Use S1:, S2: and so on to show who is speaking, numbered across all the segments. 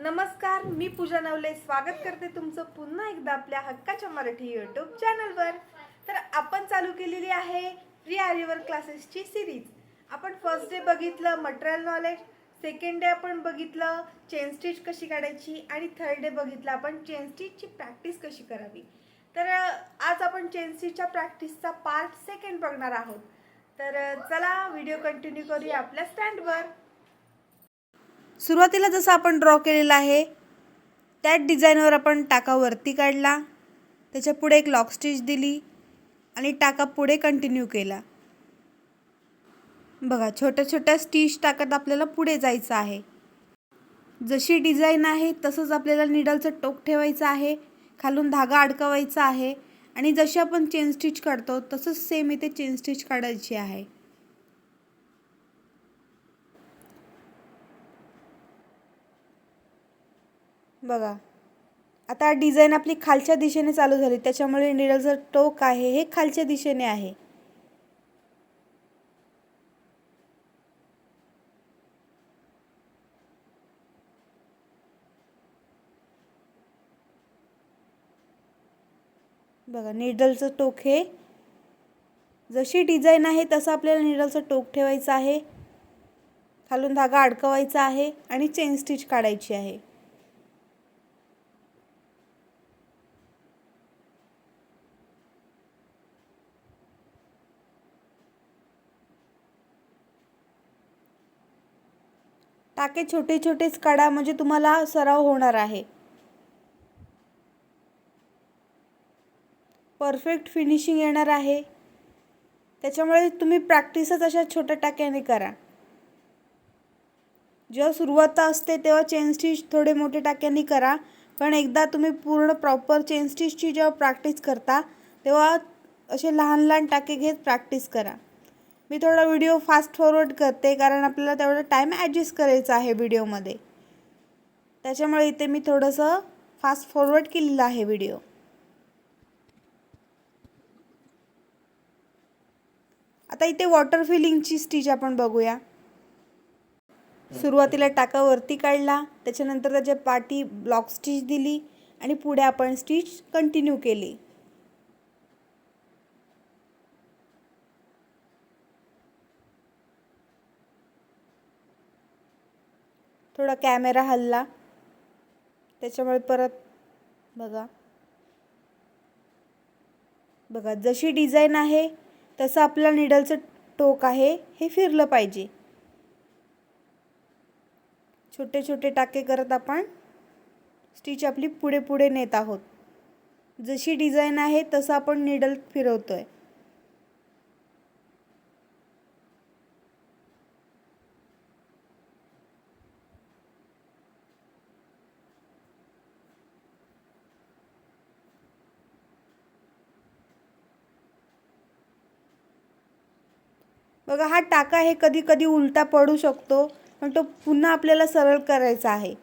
S1: नमस्कार, मी पूजा नवले स्वागत करते तुमचं पुन्हा एकदा आपल्या हक्काच्या मराठी यूट्यूब चॅनलवर। तर आपण चालू केलेली आहे फ्री आरीवर क्लासेसची सिरीज। आपण फर्स्ट डे बघितलं मटेरियल नॉलेज, सेकंड डे आपण बघितलं चेन स्टिच कशी काढायची आणि थर्ड डे बघितलं आपण चेन स्टिचची प्रॅक्टिस कशी करावी। तर आज आपण चेन स्टिचच्या प्रॅक्टिसचा पार्ट सेकंड बघणार आहोत। तर चला व्हिडिओ कंटिन्यू करूया आपल्या स्टँडवर। सुरुवातीला जसं आपण ड्रॉ केलेला आहे त्याच डिझाइनवर आपण टाका वरती काढला, त्याच्या पुढे एक लॉक स्टिच दिली आणि टाका पुढे कंटिन्यू केला। बघा छोट्या छोट्या स्टिच टाकत आपल्याला पुढे जायचं आहे। जशी डिझाइन आहे तसंच आपल्याला नीडलचं टोक ठेवायचं आहे, खालून धागा अडकवायचा आहे आणि जशी आपण चेन स्टिच काढतो तसंच सेम इथे चेन स्टिच काढायची आहे। बघा आता डिझाइन आपली खालच्या दिशेने चालू झाली, त्याच्यामुळे नीडलचं टोक आहे हे खालच्या दिशेने आहे। बघा नीडलचं टोक हे जशी डिझाइन आहे तसं आपल्याला नीडलचं टोक ठेवायचं आहे, खालून धागा अडकवायचा आहे आणि चेन स्टिच काढायची आहे। टाके छोटे छोटेच काढा म्हणजे तुम्हाला सराव होणार आहे। परफेक्ट फिनिशिंग येणार आहे, त्याच्यामुळे तुम्ही प्रॅक्टिसच अशा छोट्या टाक्याने करा। जेव्हा सुरुवात असते तेव्हा चेन स्टिच थोडे मोठे टाक्यांनी करा, पण एकदा तुम्ही पूर्ण प्रॉपर चेन स्टिचची जेव्हा प्रॅक्टिस करता तेव्हा असे लहान लहान टाके घेत प्रॅक्टिस करा। मी थोडा व्हिडिओ फास्ट फॉरवर्ड करते कारण आपल्याला तेवढा टाइम ॲडजस्ट करायचा आहे व्हिडिओमध्ये, त्याच्यामुळे इथे मी थोडंसं फास्ट फॉरवर्ड केलेला आहे व्हिडिओ। आता इथे वॉटर फिलिंगची स्टिच आपण बघूया। सुरुवातीला टाका वरती काढला, त्याच्यानंतर त्याच्या पाठी ब्लॉक स्टिच दिली आणि पुढे आपण स्टिच कंटिन्यू केली। थोडा कॅमेरा हलला त्याच्यामुळे परत बघा बघा जशी डिझाइन आहे तसं आपलं नीडलचं टोक आहे हे फिरलं पाहिजे। छोटे छोटे टाके करत आपण स्टिच आपली पुढे पुढे नेत आहोत। जशी डिझाइन आहे तसं आपण नीडल फिरवतोय। बघा हा टाका हे कधी कधी उलटा पडू शकतो, पण तो पुन्हा आपल्याला सरळ करायचा आहे,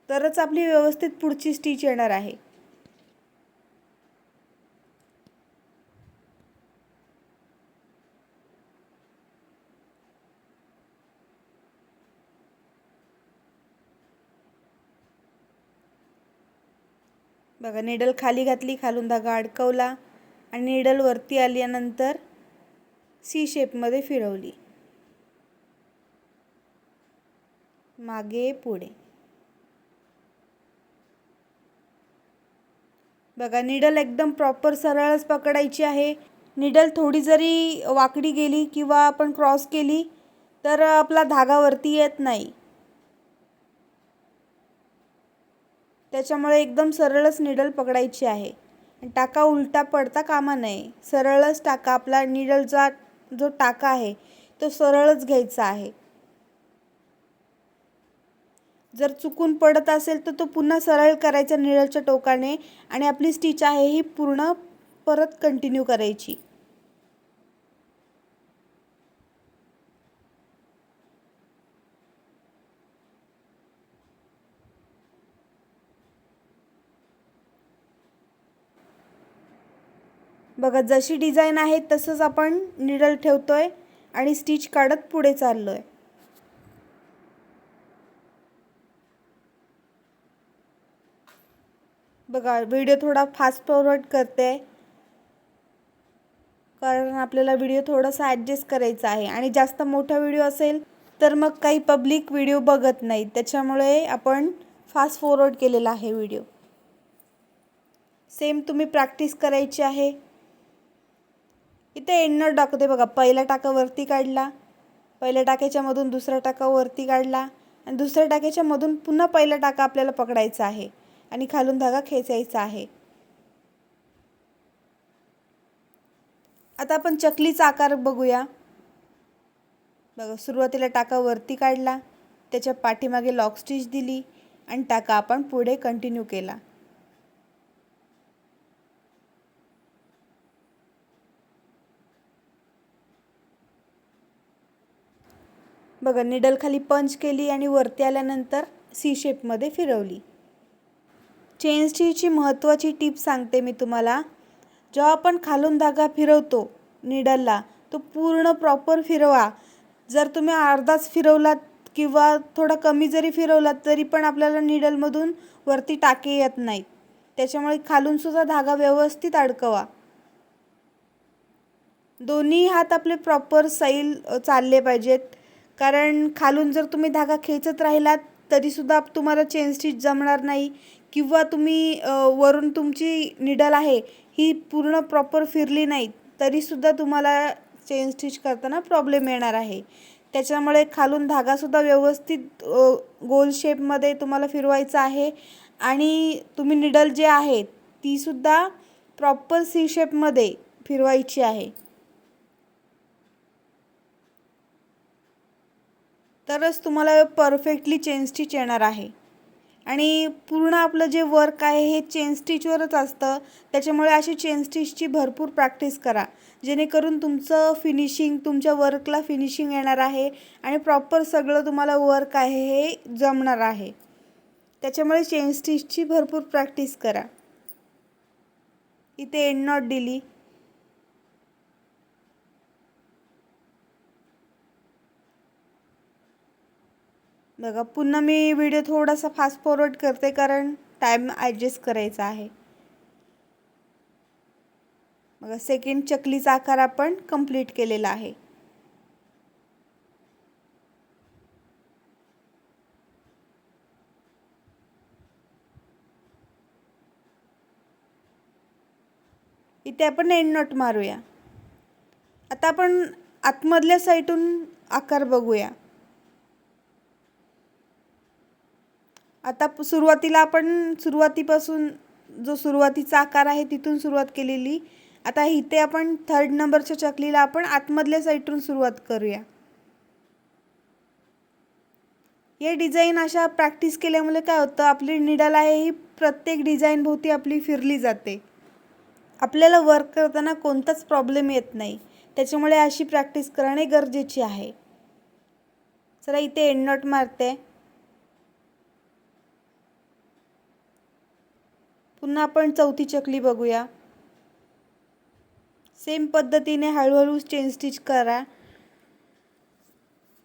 S1: तरच आपली व्यवस्थित पुढची स्टिच येणार आहे। बघा नीडल खाली घातली, खालून धागा अडकवला आणि नीडल वरती आल्यानंतर सी शेपमध्ये फिरवली, मागे पुढे। बघा नीडल एकदम प्रॉपर सरळच पकडायची आहे। नीडल थोडी जरी वाकडी गेली किंवा आपण क्रॉस केली तर आपला धागा वरती येत नाही, त्याच्यामुळे एकदम सरळच नीडल पकडायची आहे। टाका उलटा पडता कामा नये, सरळच टाका आपला नीडलचा जो टाका आहे तो सरळच घ्यायचा आहे। जर चुकून पडत असेल तर तो पुन्हा सरळ करायचा नीडलच्या टोकाने आणि आपली स्टिच आहे ही पूर्ण परत कंटिन्यू करायची। बघा जशी डिझाइन आहे तसंच आपण नीडल ठेवतोय आणि स्टिच काढत पुढे चाललोय। बघा व्हिडिओ थोडा फास्ट फॉरवर्ड करते कारण आपल्याला व्हिडिओ थोडासा ॲडजस्ट करायचा आहे आणि जास्त मोठा व्हिडिओ असेल तर मग काही पब्लिक व्हिडिओ बघत नाही, त्याच्यामुळे आपण फास्ट फॉरवर्ड केलेला आहे व्हिडिओ. सेम तुम्ही प्रॅक्टिस करायची आहे. इथे एंड नॉट दाखवते बघा, पहिला टाका वरती काढला, पहिल्या टाक्याच्या मधून दुसरा टाका वरती काढला आणि दुसऱ्या टाक्याच्या मधून पुन्हा पहिला टाका आपल्याला पकडायचा आहे आणि खालून धागा खेचायचा आहे. आता आपण चकलीचा आकार बघूया. बघा सुरुवातीला टाका वरती काढला, त्याच्या पाठीमागे लॉक स्टिच दिली आणि टाका आपण पुढे कंटिन्यू केला. बघा निडल खाली पंच केली आणि वरती आल्यानंतर सी शेपमध्ये फिरवली. चेन स्टिचची महत्त्वाची टिप सांगते मी तुम्हाला. जेव्हा आपण खालून धागा फिरवतो निडलला, तो पूर्ण प्रॉपर फिरवा. जर तुम्ही अर्धाच फिरवलात किंवा थोडा कमी जरी फिरवलात तरी पण आपल्याला निडलमधून वरती टाके येत नाहीत. त्याच्यामुळे खालून सुद्धा धागा व्यवस्थित अडकवा. दोन्ही हात आपले प्रॉपर सैल चालले पाहिजेत, कारण खालून जर तुम्ही धागा खेचत राहिलात तरीसुद्धा तुम्हाला चेन स्टिच जमणार नाही किंवा तुम्ही वरून तुमची निडल आहे ही पूर्ण प्रॉपर फिरली नाही तरीसुद्धा तुम्हाला चेन स्टिच करताना प्रॉब्लेम येणार आहे. त्याच्यामुळे खालून धागासुद्धा व्यवस्थित गोल शेपमध्ये तुम्हाला फिरवायचा आहे आणि तुम्ही निडल जे आहे तीसुद्धा प्रॉपर सी शेपमध्ये फिरवायची आहे. तरच तुम्हाला परफेक्टली चेन स्टिच येणार आहे. आणि पूर्ण आपलं जे वर्क आहे हे चेन स्टिचवरच असतं, त्याच्यामुळे अशी चेन स्टिचची भरपूर प्रॅक्टिस करा जेणेकरून तुमचं फिनिशिंग, तुमच्या वर्कला फिनिशिंग येणार आहे आणि प्रॉपर सगळं तुम्हाला वर्क आहे हे जमणार आहे. त्याच्यामुळे चेन स्टिचची भरपूर प्रॅक्टिस करा. इथे एंड नॉट दिली. बघा पुन्हा मी व्हिडिओ थोडासा फास्ट फॉरवर्ड करते कारण टाईम ॲडजस्ट करायचा आहे. बघा सेकंड चकलीचा आकार आपण कंप्लीट केलेला आहे. इथे आपण एंड नॉट मारूया. आता आपण आतमधल्या साईडून आकार बघूया. आता सुरुवातीला आपण सुरुवातीपासून जो सुरुवातीचा आकार आहे तिथून सुरुवात केलेली. आता इथे आपण थर्ड नंबरच्या चकलीला आपण आतमधल्या साईडून सुरुवात करूया. हे डिझाईन अशा प्रॅक्टिस केल्यामुळे काय होतं, आपली निडल आहे ही प्रत्येक डिझाईन भोवती आपली फिरली जाते. आपल्याला वर्क करताना कोणताच प्रॉब्लेम येत नाही. त्याच्यामुळे अशी प्रॅक्टिस करणे गरजेची आहे. चला इथे एंड नॉट मारते. पुन्हा आपण चौथी चकली बघूया. सेम पद्धतीने हळूहळू चेन स्टिच करा.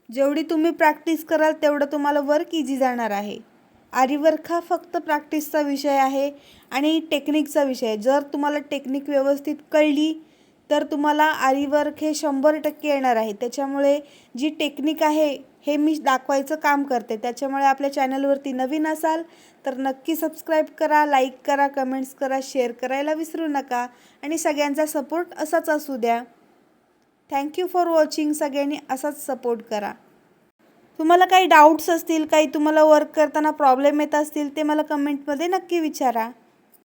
S1: जेवढी तुम्ही प्रॅक्टिस कराल तेवढं तुम्हाला वर्क इझी जाणार आहे. आरी वर्क हा फक्त प्रॅक्टिसचा विषय आहे आणि टेक्निकचा विषय. जर तुम्हाला टेक्निक व्यवस्थित कळली तर तुम्हाला आरी वर्क हे 100% येणार आहे. त्याच्यामुळे जी टेक्निक आहे हे मी दाखवायचं काम करते. त्याच्यामुळे आपल्या चॅनलवरती नवीन असाल तर नक्की सबस्क्राईब करा, लाईक करा, कमेंट्स करा, शेअर करायला विसरू नका आणि सगळ्यांचा सपोर्ट असाच असू द्या. Thank you for watching. सगळ्यांनी असाच सपोर्ट करा. तुम्हाला काही डाऊट्स असतील, काही तुम्हाला वर्क करताना प्रॉब्लेम येत असतील ते मला कमेंटमध्ये नक्की विचारा.